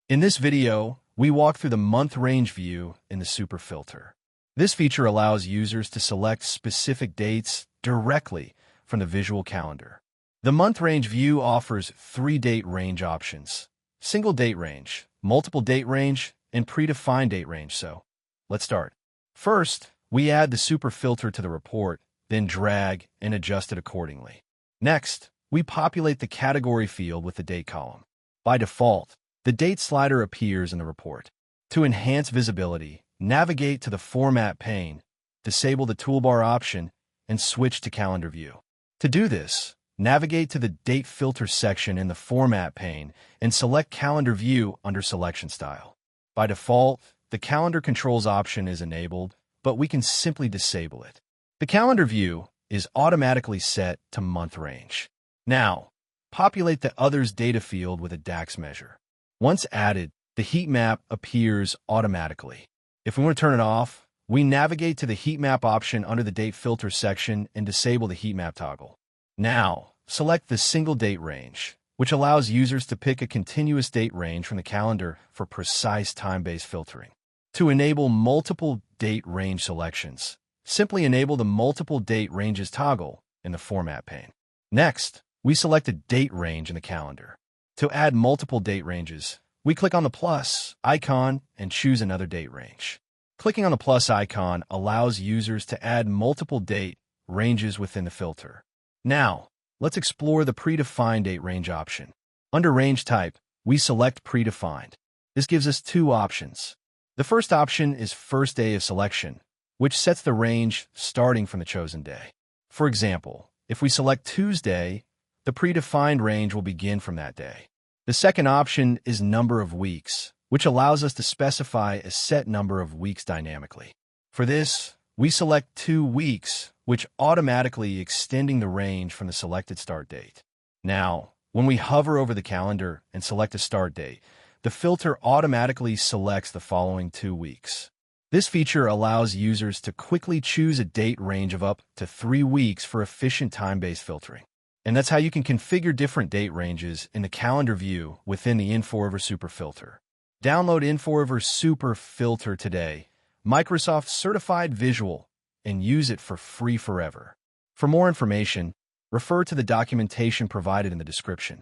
In this video, we walk through the month range view in the Super Filter. This feature allows users to select specific dates directly from the visual calendar. The month range view offers 3 date range options: single date range, multiple date range, and predefined date range. So, let's start. First, we add the Super Filter to the report, then drag and adjust it accordingly. Next, we populate the category field with the date column. By default, the date slider appears in the report. To enhance visibility, navigate to the Format pane, disable the toolbar option, and switch to Calendar View. To do this, navigate to the Date Filter section in the Format pane and select Calendar View under Selection Style. By default, the Calendar Controls option is enabled, but we can simply disable it. The Calendar View is automatically set to month range. Now, populate the Others data field with a DAX measure. Once added, the heat map appears automatically. If we want to turn it off, we navigate to the heat map option under the Date Filter section and disable the heat map toggle. Now, select the single date range, which allows users to pick a continuous date range from the calendar for precise time-based filtering. To enable multiple date range selections, simply enable the Multiple Date Ranges toggle in the Format pane. Next, we select a date range in the calendar. To add multiple date ranges, we click on the plus icon and choose another date range. Clicking on the plus icon allows users to add multiple date ranges within the filter. Now, let's explore the predefined date range option. Under Range Type, we select Predefined. This gives us 2 options. The first option is First Day of Selection, which sets the range starting from the chosen day. For example, if we select Tuesday, the predefined range will begin from that day. The second option is Number of Weeks, which allows us to specify a set number of weeks dynamically. For this, we select 2 weeks, which automatically extending the range from the selected start date. Now, when we hover over the calendar and select a start date, the filter automatically selects the following 2 weeks. This feature allows users to quickly choose a date range of up to 3 weeks for efficient time-based filtering. And that's how you can configure different date ranges in the calendar view within the Inforiver Super Filter. Download Inforiver Super Filter today, Microsoft certified visual, and use it for free forever. For more information, refer to the documentation provided in the description.